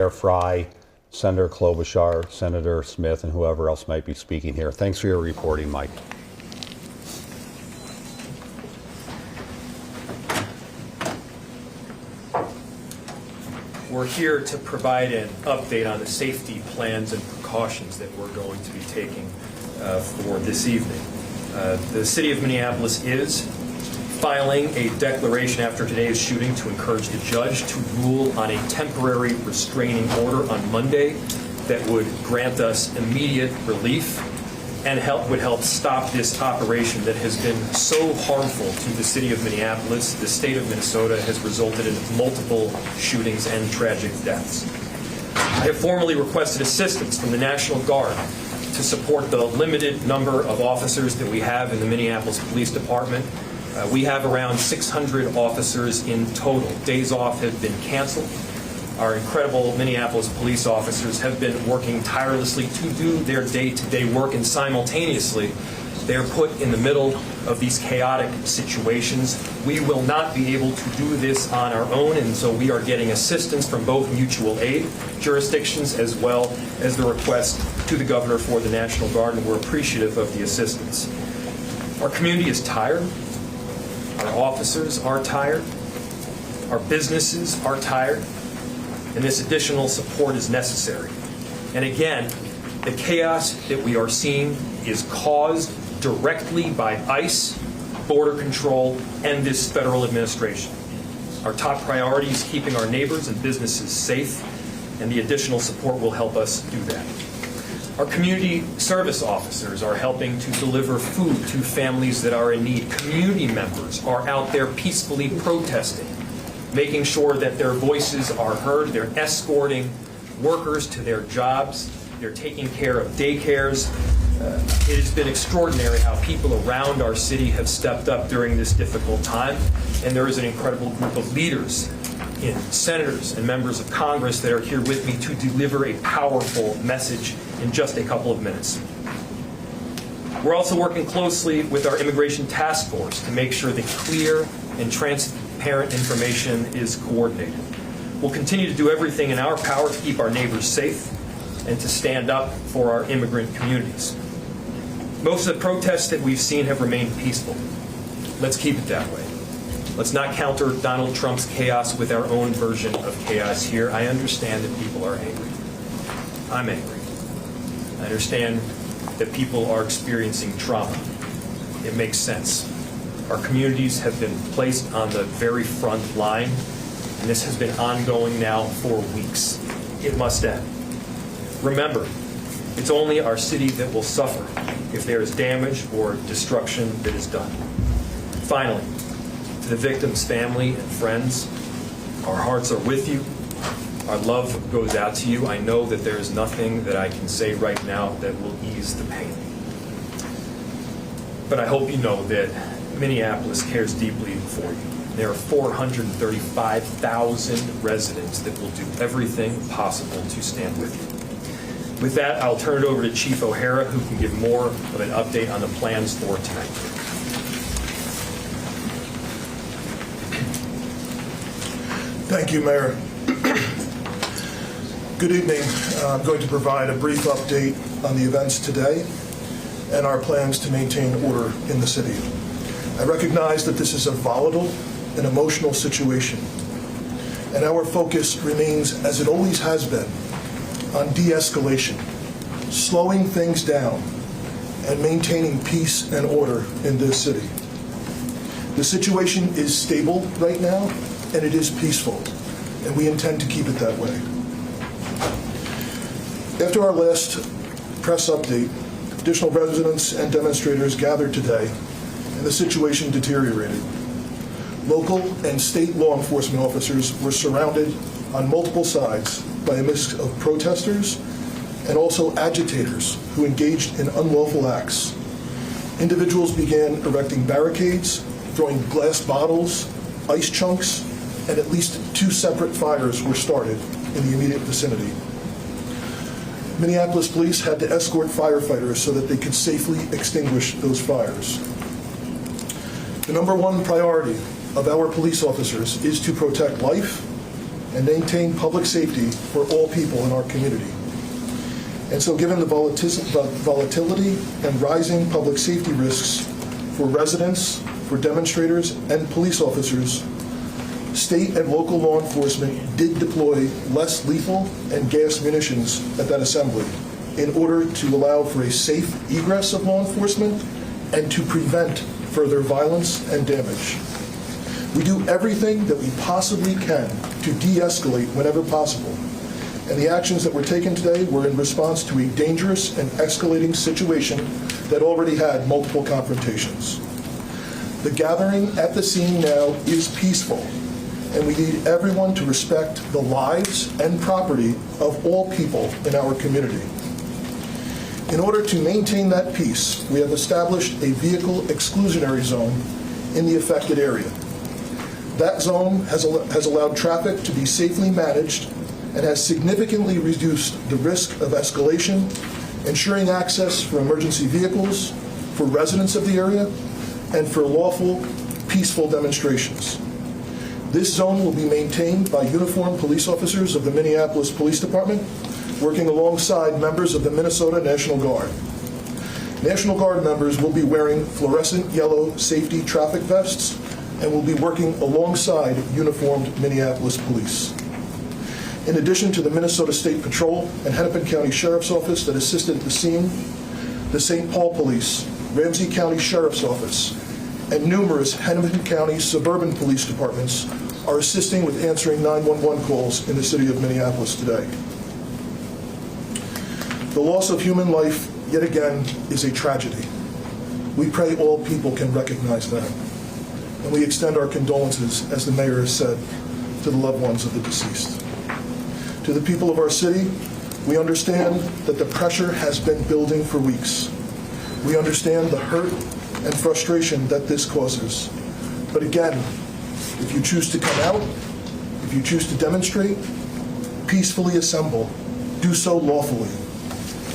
Senator Fry, Senator Klobuchar, Senator Smith, and whoever else might be speaking here. Thanks for your reporting, Mike. We're here to provide an update on the safety plans and precautions that we're going to be taking for this evening. The city of Minneapolis is filing a declaration after today's shooting to encourage the judge to rule on a temporary restraining order on Monday that would grant us immediate relief and would help stop this operation that has been so harmful to the city of Minneapolis. The state of Minnesota has resulted in multiple shootings and tragic deaths. I have formally requested assistance from the National Guard to support the limited number of officers that we have in the Minneapolis Police Department. We have around 600 officers in total. Days off have been canceled. Our incredible Minneapolis police officers have been working tirelessly to do their day-to-day work, and simultaneously they are put in the middle of these chaotic situations. We will not be able to do this on our own, and so we are getting assistance from both mutual aid jurisdictions as well as the request to the governor for the National Guard, and we're appreciative of the assistance. Our community is tired. Our officers are tired. Our businesses are tired. And this additional support is necessary. And again, the chaos that we are seeing is caused directly by ICE, Border Control, and this federal administration. Our top priority is keeping our neighbors and businesses safe, and the additional support will help us do that. Our community service officers are helping to deliver food to families that are in need. Community members are out there peacefully protesting, making sure that their voices are heard. They're escorting workers to their jobs. They're taking care of daycares. It has been extraordinary how people around our city have stepped up during this difficult time. And there is an incredible group of leaders, senators and members of Congress that are here with me to deliver a powerful message in just a couple of minutes. We're also working closely with our immigration task force to make sure that clear and transparent information is coordinated. We'll continue to do everything in our power to keep our neighbors safe and to stand up for our immigrant communities. Most of the protests that we've seen have remained peaceful. Let's keep it that way. Let's not counter Donald Trump's chaos with our own version of chaos here. I understand that people are angry. I'm angry. I understand that people are experiencing trauma. It makes sense. Our communities have been placed on the very front line, and this has been ongoing now for weeks. It must end. Remember, it's only our city that will suffer if there is damage or destruction that is done. Finally, to the victim's family and friends, our hearts are with you. Our love goes out to you. I know that there is nothing that I can say right now that will ease the pain. But I hope you know that Minneapolis cares deeply for you. There are 435,000 residents that will do everything possible to stand with you. With that, I'll turn it over to Chief O'Hara, who can give more of an update on the plans for tonight. Thank you, Mayor. Good evening. I'm going to provide a brief update on the events today and our plans to maintain order in the city. I recognize that this is a volatile and emotional situation, and our focus remains, as it always has been, on de-escalation, slowing things down, and maintaining peace and order in this city. The situation is stable right now, and it is peaceful, and we intend to keep it that way. After our last press update, additional residents and demonstrators gathered today, and the situation deteriorated. Local and state law enforcement officers were surrounded on multiple sides by a mix of protesters and also agitators who engaged in unlawful acts. Individuals began erecting barricades, throwing glass bottles, ice chunks, and at least 2 separate fires were started in the immediate vicinity. Minneapolis police had to escort firefighters so that they could safely extinguish those fires. The number one priority of our police officers is to protect life, and maintain public safety for all people in our community. And so given the volatility and rising public safety risks for residents, for demonstrators, and police officers, state and local law enforcement did deploy less lethal and gas munitions at that assembly in order to allow for a safe egress of law enforcement and to prevent further violence and damage. We do everything that we possibly can to de-escalate whenever possible, and the actions that were taken today were in response to a dangerous and escalating situation that already had multiple confrontations. The gathering at the scene now is peaceful, and we need everyone to respect the lives and property of all people in our community. In order to maintain that peace, we have established a vehicle exclusionary zone in the affected area. That zone has allowed traffic to be safely managed and has significantly reduced the risk of escalation, ensuring access for emergency vehicles, for residents of the area, and for lawful, peaceful demonstrations. This zone will be maintained by uniformed police officers of the Minneapolis Police Department, working alongside members of the Minnesota National Guard. National Guard members will be wearing fluorescent yellow safety traffic vests and will be working alongside uniformed Minneapolis police. In addition to the Minnesota State Patrol and Hennepin County Sheriff's Office that assisted at the scene, the St. Paul Police, Ramsey County Sheriff's Office, and numerous Hennepin County suburban police departments are assisting with answering 911 calls in the city of Minneapolis today. The loss of human life, yet again, is a tragedy. We pray all people can recognize that. And we extend our condolences, as the mayor has said, to the loved ones of the deceased. To the people of our city, we understand that the pressure has been building for weeks. We understand the hurt and frustration that this causes. But again, if you choose to come out, if you choose to demonstrate, peacefully assemble, do so lawfully.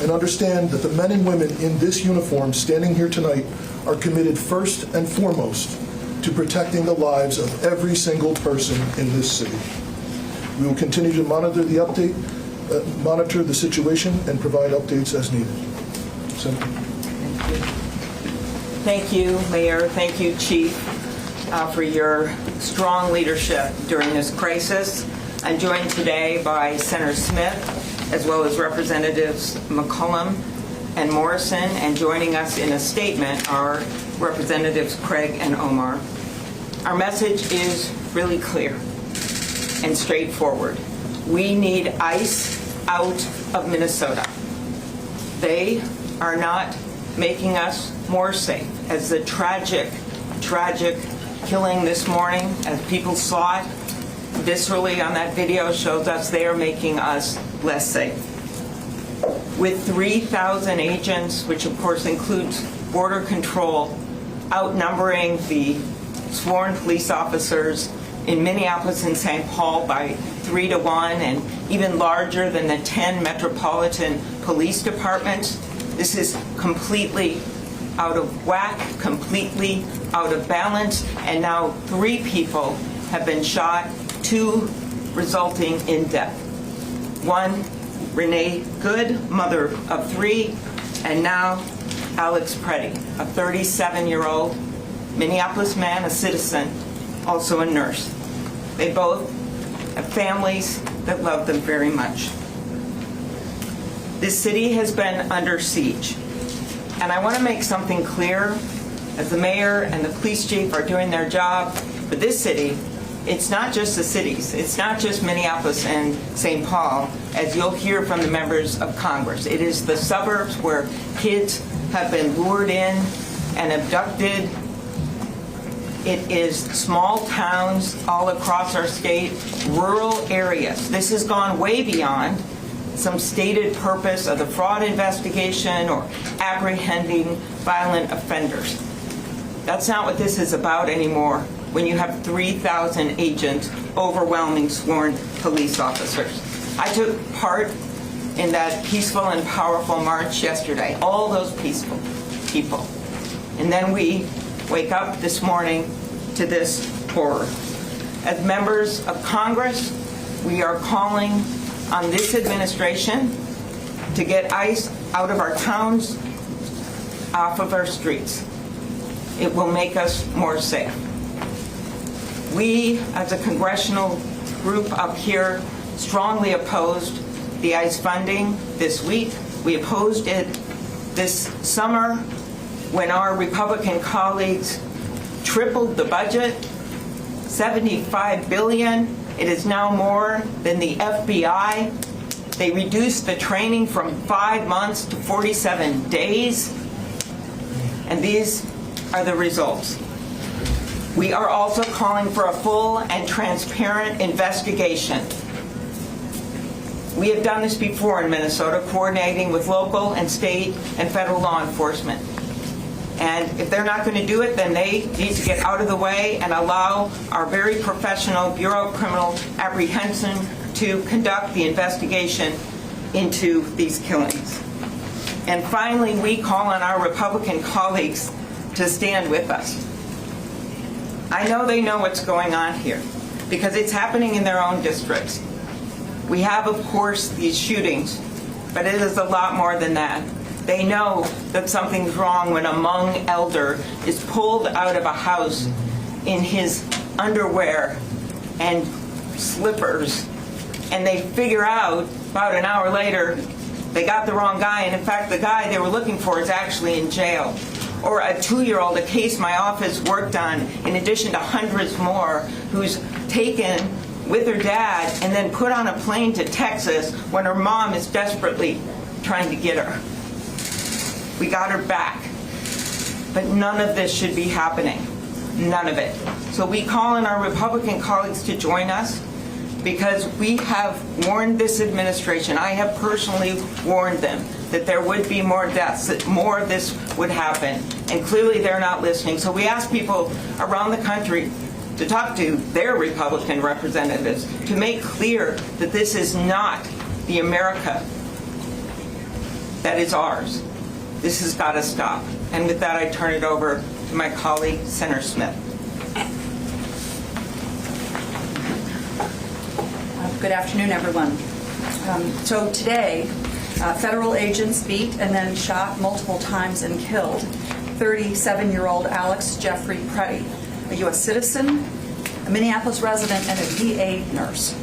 And understand that the men and women in this uniform standing here tonight are committed first and foremost to protecting the lives of every single person in this city. We will continue to monitor the situation and provide updates as needed. Senator. Thank you, Mayor. Thank you, Chief, for your strong leadership during this crisis. I'm joined today by Senator Smith, as well as Representatives McCollum and Morrison, and joining us in a statement are Representatives Craig and Omar. Our message is really clear and straightforward. We need ICE out of Minnesota. They are not making us more safe. As the tragic killing this morning, as people saw it viscerally on that video, shows us they are making us less safe. With 3,000 agents, which of course includes border control, outnumbering the sworn police officers in Minneapolis and St. Paul by 3 to 1, and even larger than the 10 metropolitan police departments. This is completely out of whack, completely out of balance, and now 3 people have been shot, 2 resulting in death. 1, Renee Good, mother of 3, and now Alex Preddy, a 37-year-old Minneapolis man, a citizen, also a nurse. They both have families that love them very much. This city has been under siege. And I want to make something clear, as the mayor and the police chief are doing their job, but this city, it's not just the cities. It's not just Minneapolis and St. Paul, as you'll hear from the members of Congress. It is the suburbs where kids have been lured in and abducted. It is small towns all across our state, rural areas. This has gone way beyond some stated purpose of the fraud investigation or apprehending violent offenders. That's not what this is about anymore when you have 3,000 agents, overwhelming sworn police officers. I took part in that peaceful and powerful march yesterday, all those peaceful people. And then we wake up this morning to this horror. As members of Congress, We are calling on this administration to get ICE out of our towns, off of our streets. It will make us more safe. We, as a congressional group up here, strongly opposed the ICE funding this week. We opposed it this summer when our Republican colleagues tripled the budget, $75 billion. It is now more than the FBI. They reduced the training from 5 months to 47 days. And these are the results. We are also calling for a full and transparent investigation. We have done this before in Minnesota, coordinating with local and state and federal law enforcement. And if they're not going to do it, then they need to get out of the way and allow our very professional Bureau of Criminal Apprehension to conduct the investigation into these killings. And finally, we call on our Republican colleagues to stand with us. I know they know what's going on here because it's happening in their own districts. We have, of course, these shootings, but it is a lot more than that. They know that something's wrong when a Hmong elder is pulled out of a house in his underwear and slippers, and they figure out about an hour later they got the wrong guy, and in fact the guy they were looking for is actually in jail. Or a 2-year-old, a case my office worked on, in addition to hundreds more, who's taken with her dad and then put on a plane to Texas when her mom is desperately trying to get her. We got her back. But none of this should be happening. None of it. So we call on our Republican colleagues to join us because we have warned this administration. I have personally warned them that there would be more deaths, that more of this would happen. And clearly they're not listening. So we ask people around the country to talk to their Republican representatives to make clear that this is not the America that is ours. This has got to stop. And with that, I turn it over to my colleague, Senator Smith. Good afternoon, everyone. So today, federal agents beat and then shot multiple times and killed 37-year-old Alex Jeffrey Preddy, a U.S. citizen, a Minneapolis resident, and a VA nurse.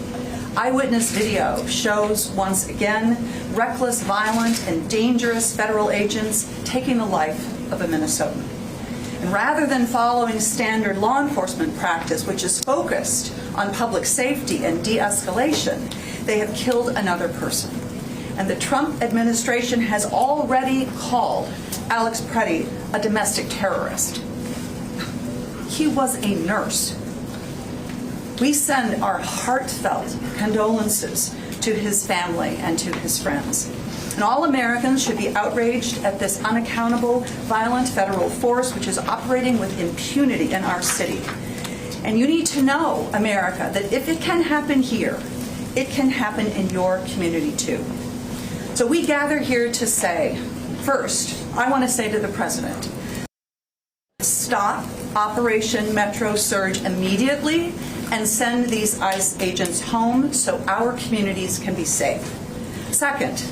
Eyewitness video shows, once again, reckless, violent, and dangerous federal agents taking the life of a Minnesotan. And rather than following standard law enforcement practice, which is focused on public safety and de-escalation, they have killed another person. And the Trump administration has already called Alex Preddy a domestic terrorist. He was a nurse. We send our heartfelt condolences to his family and to his friends. And all Americans should be outraged at this unaccountable, violent federal force which is operating with impunity in our city. And you need to know, America, that if it can happen here, it can happen in your community too. So we gather here to say, first, I want to say to the President, stop Operation Metro Surge immediately and send these ICE agents home so our communities can be safe. Second,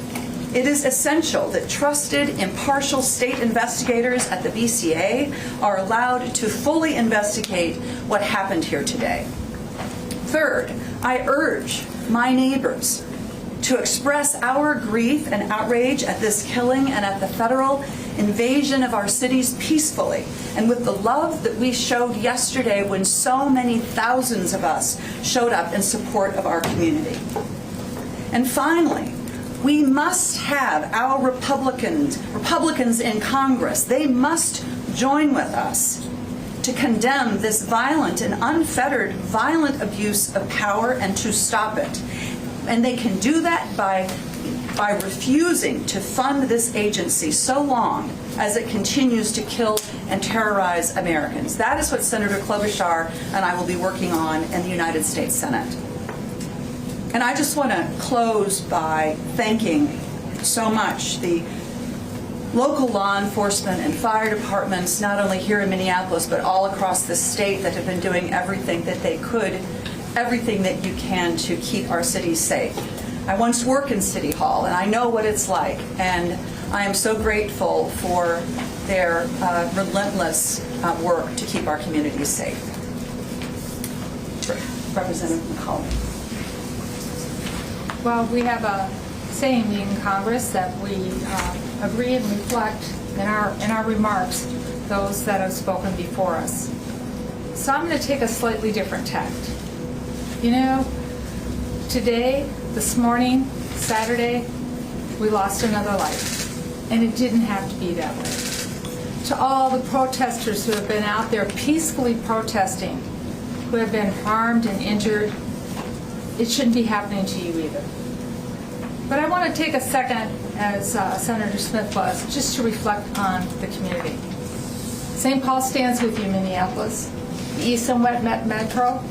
it is essential that trusted, impartial state investigators at the BCA are allowed to fully investigate what happened here today. Third, I urge my neighbors to express our grief and outrage at this killing and at the federal invasion of our cities peacefully and with the love that we showed yesterday when so many thousands of us showed up in support of our community. And finally, we must have our Republicans in Congress. They must join with us to condemn this violent and unfettered violent abuse of power and to stop it. And they can do that by refusing to fund this agency so long as it continues to kill and terrorize Americans. That is what Senator Klobuchar and I will be working on in the United States Senate. And I just want to close by thanking so much the local law enforcement and fire departments, not only here in Minneapolis, but all across the state that have been doing everything that they could everything that you can to keep our city safe. I once worked in City Hall, and I know what it's like, and I am so grateful for their relentless work to keep our communities safe. Representative McCollum. Well, we have a saying in Congress that we agree and reflect in our remarks those that have spoken before us. So I'm going to take a slightly different tact. You know, today, this morning, Saturday, we lost another life, and it didn't have to be that way. To all the protesters who have been out there peacefully protesting, who have been harmed and injured, it shouldn't be happening to you either. But I want to take a second, as Senator Smith was, just to reflect on the community. St. Paul stands with you, Minneapolis. The East and West Metro,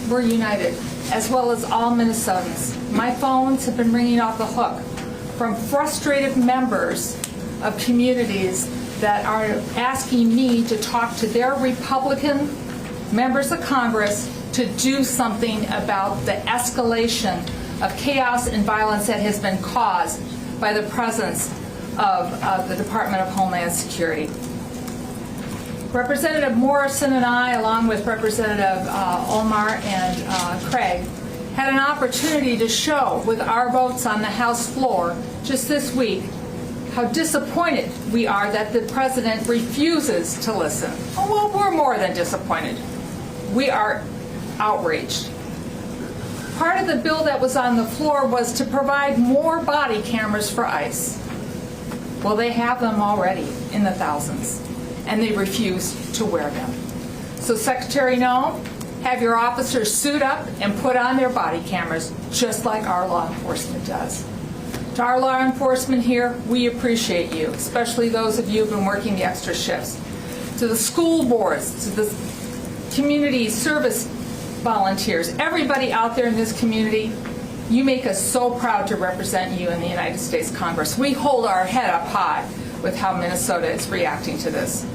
we're united, as well as all Minnesotans. My phones have been ringing off the hook from frustrated members of communities that are asking me to talk to their Republican members of Congress to do something about the escalation of chaos and violence that has been caused by the presence of the Department of Homeland Security. Representative Morrison and I, along with Representative Omar and Craig, had an opportunity to show with our votes on the House floor just this week how disappointed we are that the president refuses to listen. Oh, well, we're more than disappointed. We are outraged. Part of the bill that was on the floor was to provide more body cameras for ICE. Well, they have them already in the thousands, and they refuse to wear them. So, Secretary Noem, have your officers suit up and put on their body cameras, just like our law enforcement does. To our law enforcement here, we appreciate you, especially those of you who have been working the extra shifts. To the school boards, to the community service volunteers, everybody out there in this community, you make us so proud to represent you in the United States Congress. We hold our head up high with how Minnesota is reacting to this.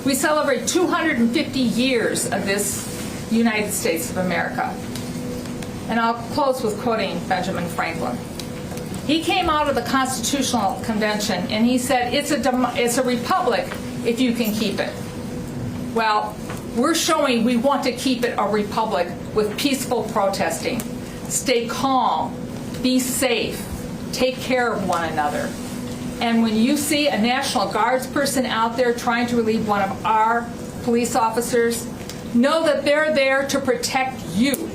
We celebrate 250 years of this United States of America. And I'll close with quoting Benjamin Franklin. He came out of the Constitutional Convention and he said, it's a republic if you can keep it. Well, we're showing we want to keep it a republic with peaceful protesting. Stay calm, be safe, take care of one another. And when you see a National Guards person out there trying to relieve one of our police officers, know that they're there to protect you.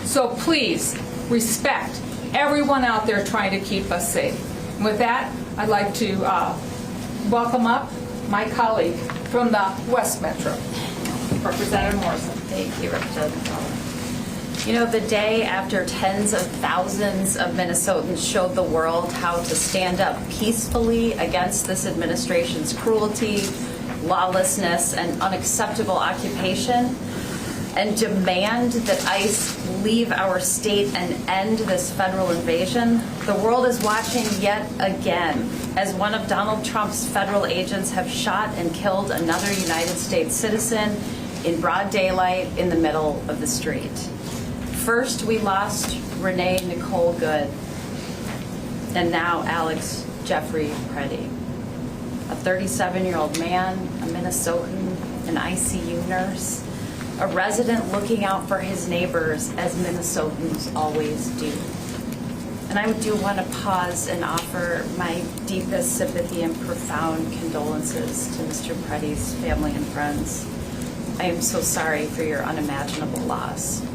So please respect everyone out there trying to keep us safe. And with that, I'd like to welcome up my colleague from the West Metro, Representative Morrison. Thank you, Representative McCollum. You know, the day after tens of thousands of Minnesotans showed the world how to stand up peacefully against this administration's cruelty, lawlessness, and unacceptable occupation, and demand that ICE leave our state and end this federal invasion, the world is watching yet again as one of Donald Trump's federal agents have shot and killed another United States citizen in broad daylight in the middle of the street. First, we lost Renee Nicole Good, and now Alex Jeffrey Preddy, a 37-year-old man, a Minnesotan, an ICU nurse, a resident looking out for his neighbors as Minnesotans always do. And I do want to pause and offer my deepest sympathy and profound condolences to Mr. Preddy's family and friends. I am so sorry for your unimaginable loss.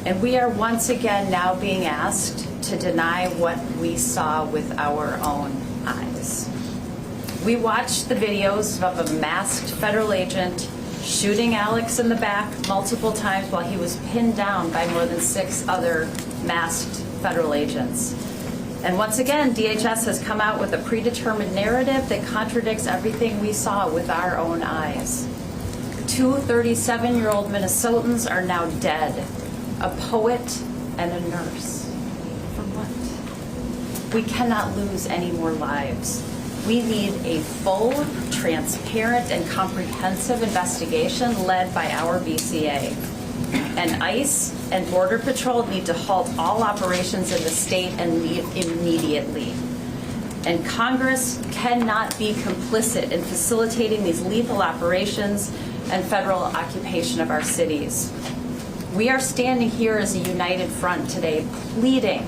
And we are once again now being asked to deny what we saw with our own eyes. We watched the videos of a masked federal agent shooting Alex in the back multiple times while he was pinned down by more than 6 other masked federal agents. And once again, DHS has come out with a predetermined narrative that contradicts everything we saw with our own eyes. 2 37-year-old Minnesotans are now dead, a poet and a nurse. For what? We cannot lose any more lives. We need a full, transparent, and comprehensive investigation led by our BCA. And ICE and Border Patrol need to halt all operations in the state and leave immediately. And Congress cannot be complicit in facilitating these lethal operations and federal occupation of our cities. We are standing here as a united front today, pleading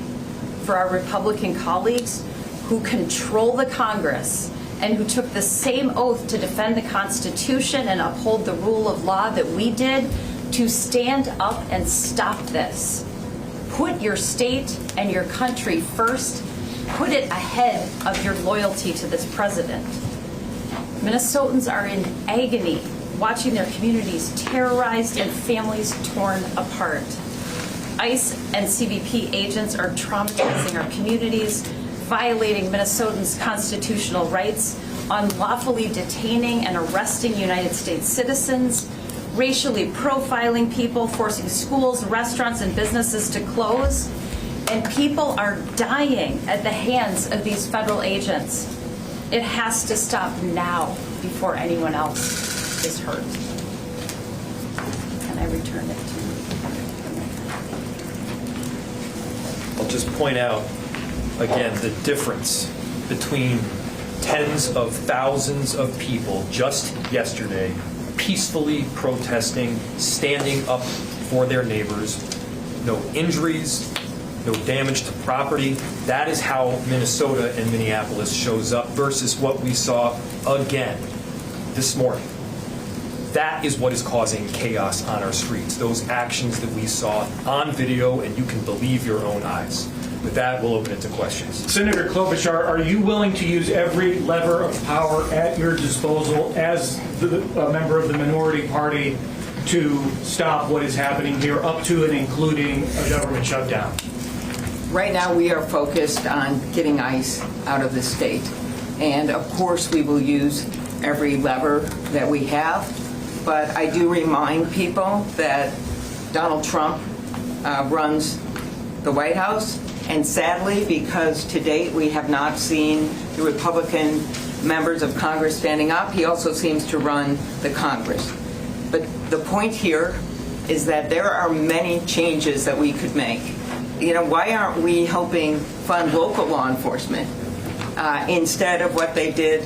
for our Republican colleagues who control the Congress and who took the same oath to defend the Constitution and uphold the rule of law that we did, to stand up and stop this. Put your state and your country first. Put it ahead of your loyalty to this president. Minnesotans are in agony, watching their communities terrorized and families torn apart. ICE and CBP agents are traumatizing our communities, violating Minnesotans' constitutional rights, unlawfully detaining and arresting United States citizens, racially profiling people, forcing schools, restaurants, and businesses to close. And people are dying at the hands of these federal agents. It has to stop now before anyone else is hurt. And I return it to I'll just point out, again, the difference between tens of thousands of people just yesterday peacefully protesting, standing up for their neighbors, no injuries, no damage to property. That is how Minnesota and Minneapolis shows up versus what we saw again this morning. That is what is causing chaos on our streets, those actions that we saw on video, and you can believe your own eyes. With that, we'll open it to questions. Senator Klobuchar, are you willing to use every lever of power at your disposal as a member of the minority party to stop what is happening here, up to and including a government shutdown? Right now, we are focused on getting ICE out of the state. And of course, we will use every lever that we have. But I do remind people that Donald Trump runs the White House. And sadly, because to date we have not seen the Republican members of Congress standing up, he also seems to run the Congress. But the point here is that there are many changes that we could make. You know, why aren't we helping fund local law enforcement instead of what they did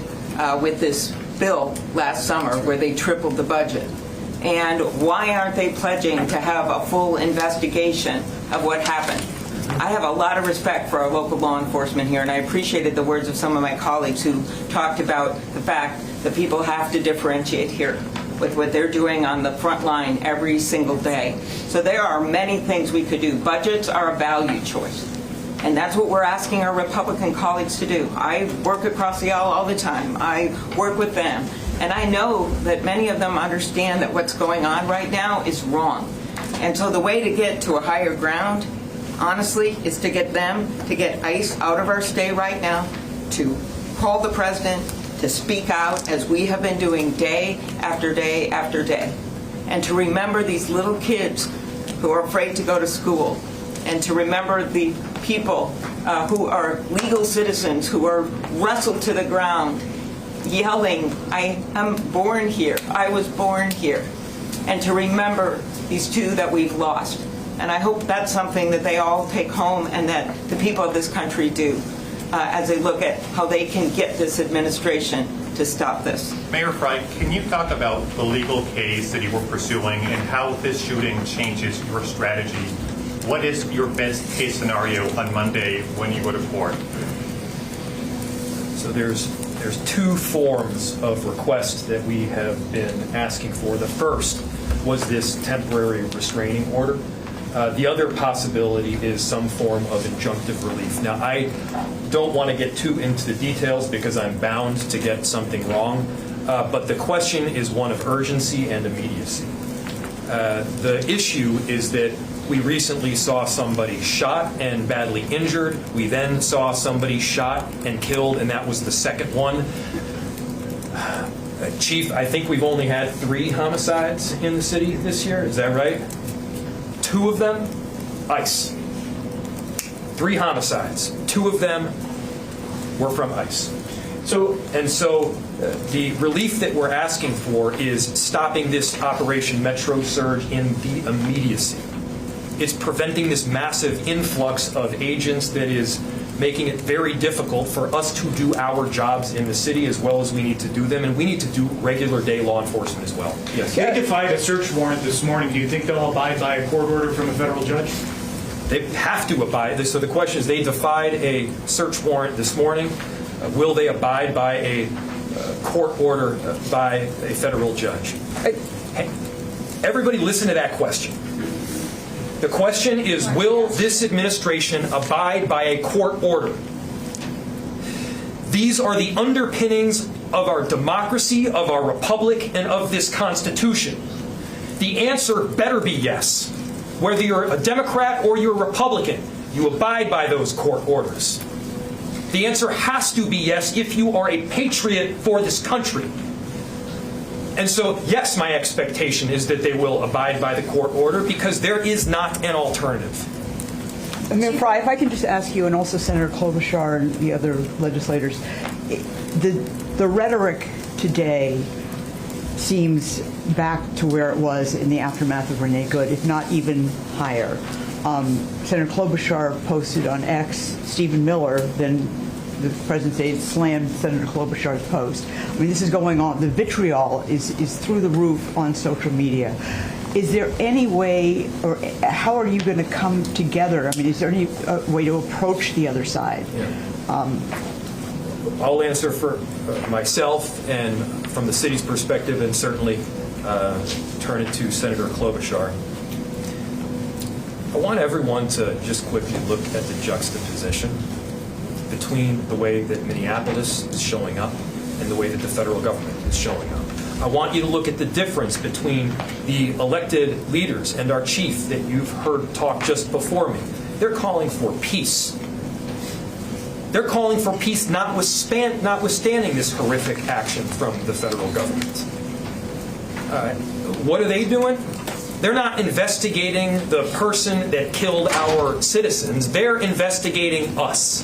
with this bill last summer where they tripled the budget? And why aren't they pledging to have a full investigation of what happened? I have a lot of respect for our local law enforcement here, and I appreciated the words of some of my colleagues who talked about the fact that people have to differentiate here with what they're doing on the front line every single day. So there are many things we could do. Budgets are a value choice, and that's what we're asking our Republican colleagues to do. I work across the aisle all the time. I work with them, and I know that many of them understand that what's going on right now is wrong. And so the way to get to a higher ground, honestly, is to get them to get ICE out of our state right now, to call the president, to speak out as we have been doing day after day after day, and to remember these little kids who are afraid to go to school, and to remember the people who are legal citizens who are wrestled to the ground yelling, "I am born here, I was born here," and to remember these two that we've lost. And I hope that's something that they all take home and that the people of this country do as they look at how they can get this administration to stop this. Mayor Frey, can you talk about the legal case that you were pursuing and how this shooting changes your strategy? What is your best case scenario on Monday when you go to court? So there's two forms of requests that we have been asking for. The first was this temporary restraining order. The other possibility is some form of injunctive relief. Now, I don't want to get too into the details because I'm bound to get something wrong, but the question is one of urgency and immediacy. The issue is that we recently saw somebody shot and badly injured. We then saw somebody shot and killed, and that was the second one. Chief, I think we've only had 3 homicides in the city this year. Is that right? 2 of them, ICE. 3 homicides. 2 of them were from ICE. So The relief that we're asking for is stopping this Operation Metro Surge in the immediacy. It's preventing this massive influx of agents that is making it very difficult for us to do our jobs in the city as well as we need to do them, and we need to do regular day law enforcement as well. Yes. They defied a search warrant this morning. Do you think they'll abide by a court order from a federal judge? They have to abide. So the question is, they defied a search warrant this morning. Will they abide by a court order by a federal judge? Hey, everybody listen to that question. The question is, will this administration abide by a court order? These are the underpinnings of our democracy, of our republic, and of this Constitution. The answer better be yes. Whether you're a Democrat or you're a Republican, you abide by those court orders. The answer has to be yes if you are a patriot for this country. And so, yes, my expectation is that they will abide by the court order because there is not an alternative. Mayor Fry, if I can just ask you, and also Senator Klobuchar and the other legislators, the rhetoric today seems back to where it was in the aftermath of Renee Good, if not even higher. Senator Klobuchar posted on X, Stephen Miller, then the President's aide slammed Senator Klobuchar's post. I mean, this is going on. The vitriol is through the roof on social media. Is there any way, or how are you going to come together? I mean, is there any way to approach the other side? Yeah. I'll answer for myself and from the city's perspective, and certainly turn it to Senator Klobuchar. I want everyone to just quickly look at the juxtaposition between the way that Minneapolis is showing up and the way that the federal government is showing up. I want you to look at the difference between the elected leaders and our chief that you've heard talk just before me. They're calling for peace. They're calling for peace notwithstanding this horrific action from the federal government. What are they doing? They're not investigating the person that killed our citizens. They're investigating us.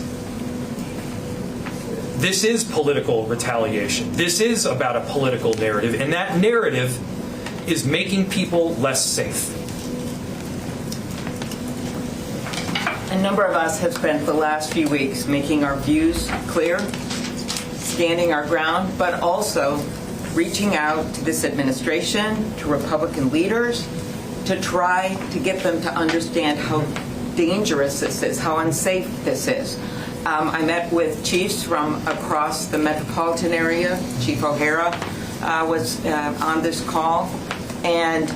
This is political retaliation. This is about a political narrative, and that narrative is making people less safe. A number of us have spent the last few weeks making our views clear, standing our ground, but also reaching out to this administration, to Republican leaders, to try to get them to understand how dangerous this is, how unsafe this is. I met with chiefs from across the metropolitan area. Chief O'Hara was on this call, and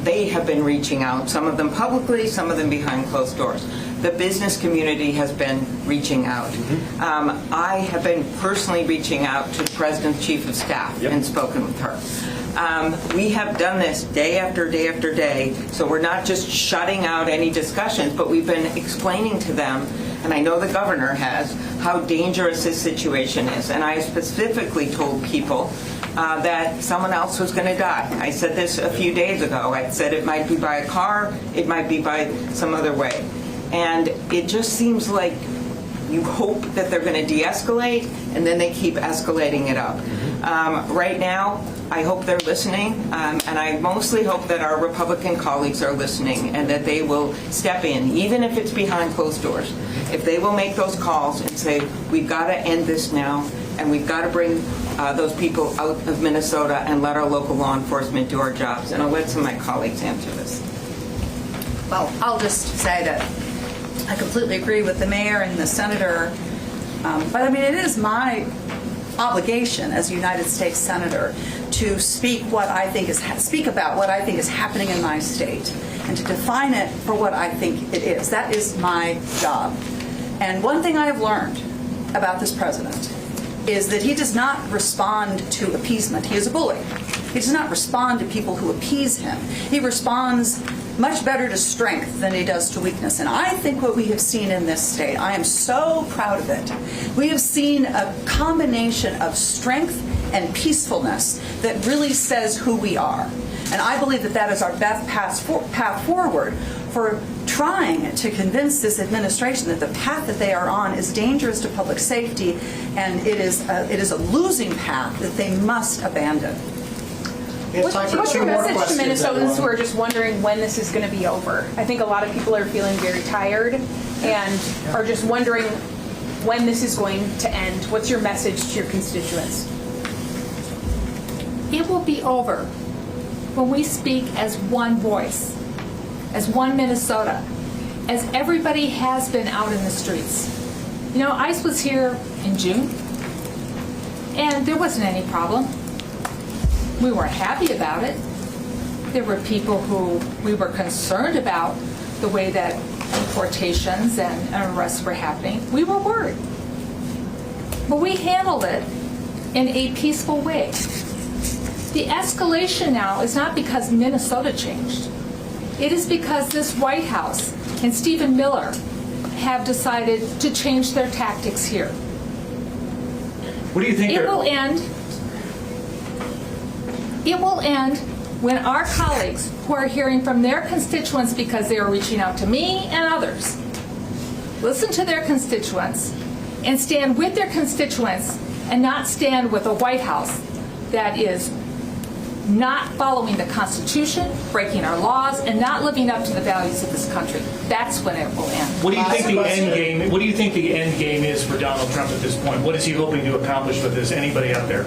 they have been reaching out, some of them publicly, some of them behind closed doors. The business community has been reaching out. I have been personally reaching out to the President's Chief of Staff and spoken with her. We have done this day after day after day, so we're not just shutting out any discussions, but we've been explaining to them, and I know the governor has, how dangerous this situation is. And I specifically told people that someone else was going to die. I said this a few days ago. I said it might be by a car, it might be by some other way. And it just seems like you hope that they're going to de-escalate, and then they keep escalating it up. Right now, I hope they're listening, and I mostly hope that our Republican colleagues are listening and that they will step in, even if it's behind closed doors. If they will make those calls and say, we've got to end this now, and we've got to bring those people out of Minnesota and let our local law enforcement do our jobs. And I'll let some of my colleagues answer this. Well, I'll just say that I completely agree with the mayor and the senator, but I mean, it is my obligation as a United States senator to speak about what I think is happening in my state and to define it for what I think it is. That is my job. And one thing I have learned about this president is that he does not respond to appeasement. He is a bully. He does not respond to people who appease him. He responds much better to strength than he does to weakness. And I think what we have seen in this state, I am so proud of it. We have seen a combination of strength and peacefulness that really says who we are. And I believe that that is our best path forward for trying to convince this administration that the path that they are on is dangerous to public safety, and it is a losing path that they must abandon. What's your message to Minnesotans who are just wondering when this is going to be over? I think a lot of people are feeling very tired and are just wondering when this is going to end. What's your message to your constituents? It will be over when we speak as one voice, as one Minnesota, as everybody has been out in the streets. You know, ICE was here in June, and there wasn't any problem. We weren't happy about it. There were people who we were concerned about the way that deportations and arrests were happening. We were worried. But we handled it in a peaceful way. The escalation now is not because Minnesota changed. It is because this White House and Stephen Miller have decided to change their tactics here. What do you think? It will end. It will end when our colleagues who are hearing from their constituents, because they are reaching out to me and others, listen to their constituents and stand with their constituents and not stand with a White House that is not following the Constitution, breaking our laws, and not living up to the values of this country. That's when it will end. What do you think the end game? What do you think the end game is for Donald Trump at this point? What is he hoping to accomplish with this? Anybody out there?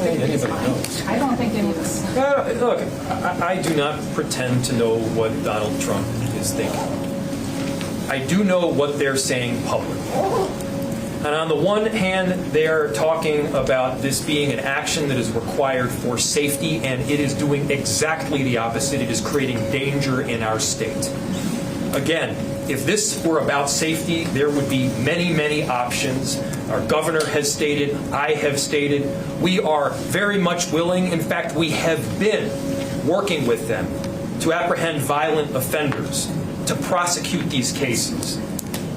I don't think any of us. Look, I do not pretend to know what Donald Trump is thinking. I do know what they're saying publicly. And on the one hand, they're talking about this being an action that is required for safety, and it is doing exactly the opposite. It is creating danger in our state. Again, if this were about safety, there would be many, many options. Our governor has stated, I have stated, we are very much willing, in fact, we have been working with them to apprehend violent offenders, to prosecute these cases,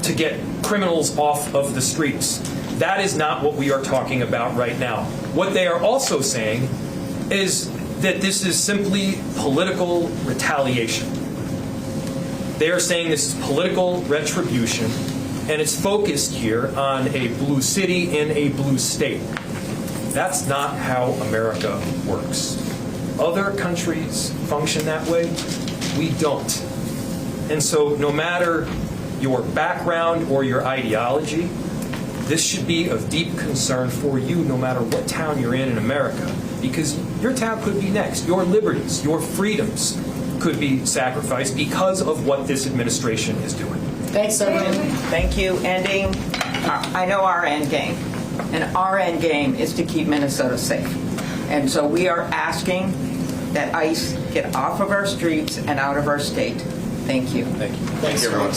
to get criminals off of the streets. That is not what we are talking about right now. What they are also saying is that this is simply political retaliation. They are saying this is political retribution, and it's focused here on a blue city in a blue state. That's not how America works. Other countries function that way. We don't. And so no matter your background or your ideology, this should be of deep concern for you no matter what town you're in America, because your town could be next. Your liberties, your freedoms could be sacrificed because of what this administration is doing. Thanks, everyone. Thank you. Ending. I know our end game, and our end game is to keep Minnesota safe. And so we are asking that ICE get off of our streets and out of our state. Thank you. Thank you. Thanks, everyone.